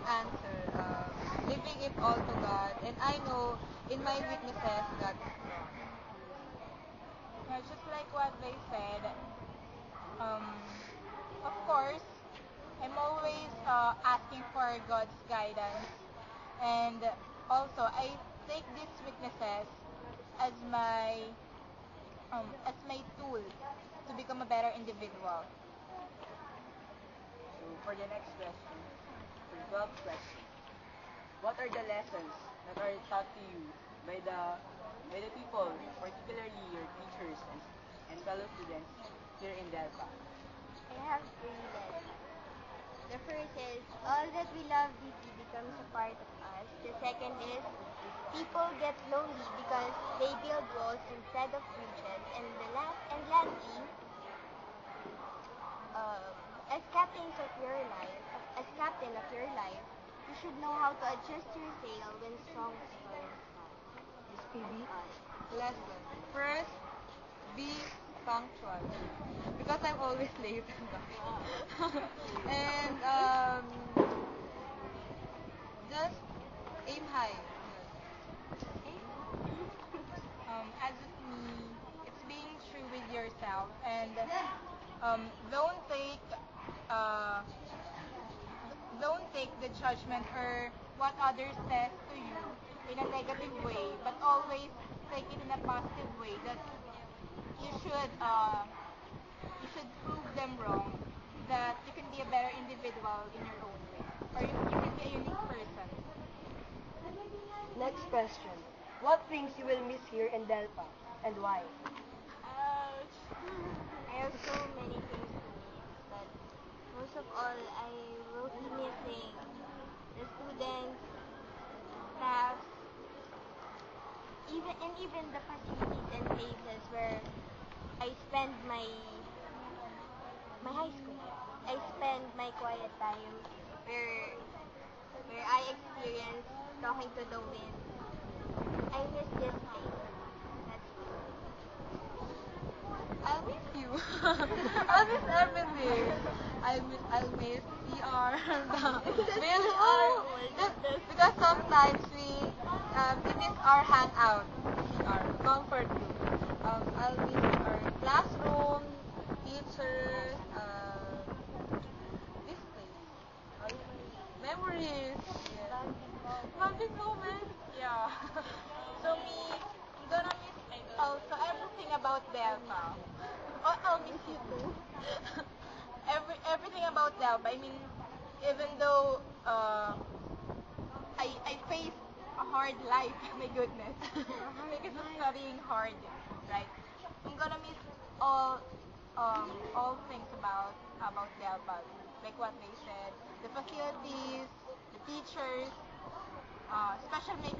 answer, leaving it all to God. And I know in my weaknesses, God is strong. Yeah, just like what they said, um, of course, I'm always asking for God's guidance, and also I take these weaknesses as my tool to become a better individual. So for the next question, for the 12th question, what are the lessons that are taught to you by the people, particularly your teachers and fellow students here in Delta? I have three lessons. The first is all that we love deeply becomes a part of us. The second is people get lonely because they build walls instead of bridges. And lastly, um, as captain of your life, you should know how to adjust your sail when storms come. Lesson. First, be punctual. Because I'm always late. And just aim high. As of me, it's being true with yourself, and don't take uh, don't take the judgment or what others says to you in a negative way, but always take it in a positive way that you should uh, you should prove them wrong, that you can be a better individual in your own way, or you can be a unique person. Next question. What things you will miss here in Delpa and why? Ouch. I have so many things to miss, but most of all, I will be missing the students, staff, even the facilities and places where I spend my high school. I spend my quiet time where I experience talking to the wind. I miss this place. That's I'll miss you. I'll miss everything. I'll miss CR, because sometimes we miss our hangout, CR, comfort room. I'll miss our classroom, teachers, this place. Memories. Yes. Bonding moments. Yeah. So me, I'm gonna miss also everything about Delta. Oh, I'll miss you too. Everything about Delta. I mean, even though I faced a hard life, my goodness, because of studying hard, right? I'm gonna miss all things about Delta, like what they said, the facilities, the teachers, especially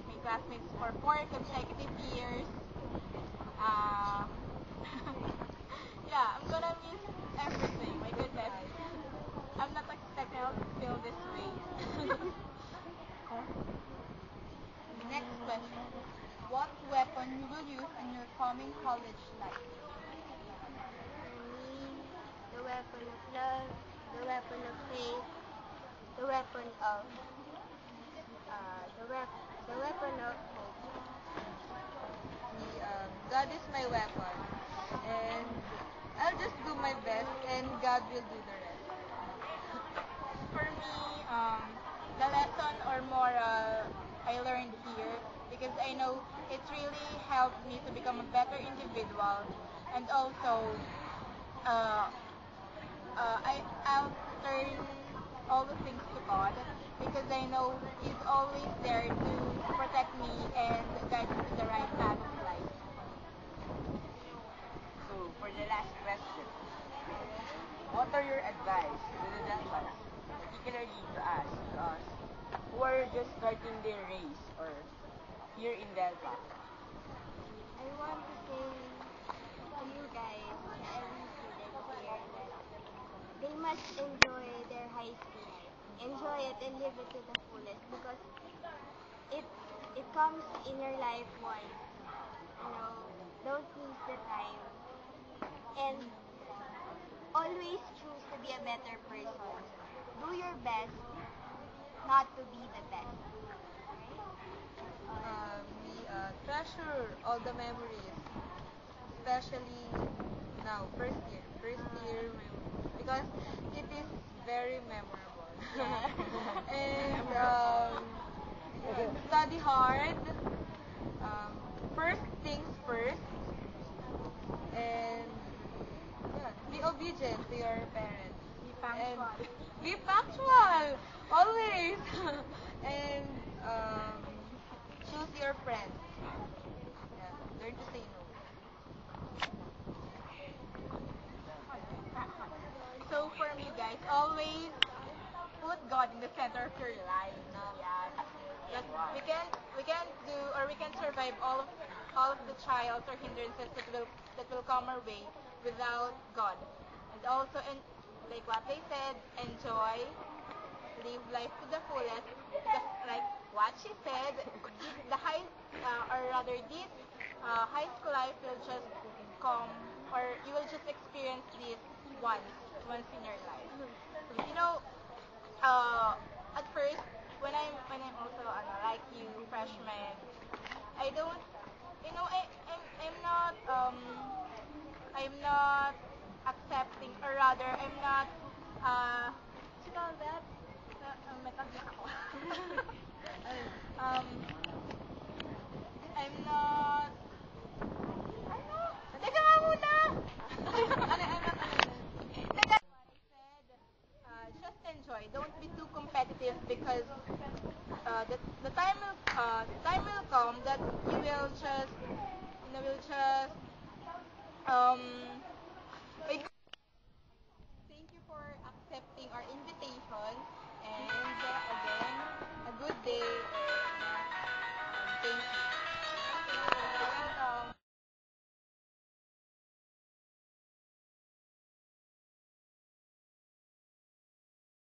my classmates for 4 consecutive years. Uh, yeah, I'm gonna miss everything. My goodness, I'm not expecting I'll feel this way. The next question: what weapon you will use in your coming college life? for me, the weapon of love, the weapon of faith, the weapon of the weapon of hope. God is my weapon, and I'll just do my best, and God will do the rest. For me, the lesson or moral I learned here, because I know it really helped me to become a better individual, and also uh, I'll turn all the things to God, because I know He's always there to protect me and guide me to the right path of life. So for the last question, what are your advice to the Deltans, particularly to us, who are just starting their race or here in Delta? I want to say to you guys, to every student here, that they must enjoy their high school life. Enjoy it and live it to the fullest, because it it comes in your life once. You know, don't lose the time, and always choose to be a better person. Do your best not to be the best. We treasure all the memories, especially now, first year memories, because it is very memorable. And study hard. First things first, and yeah, be obedient to your parents. Be punctual. And be punctual, always. And choose your friends. Yeah, learn to say no. So for me, guys, always put God in the center of your life. Yeah. Yes, we can do or we can survive all of the trials or hindrances that will come our way without God. And also, and like what they said, enjoy, live life to the fullest. Because like what she said, the high or rather this high school life will just come or you will just experience this once in your life. You know, at first when I'm also like you freshman, I don't you know I'm not accepting or rather I'm not what you call that may tagyak ako. um I'm not ano teka nga muna Teka, what I said, just enjoy. Don't be too competitive because the time will come that you will just um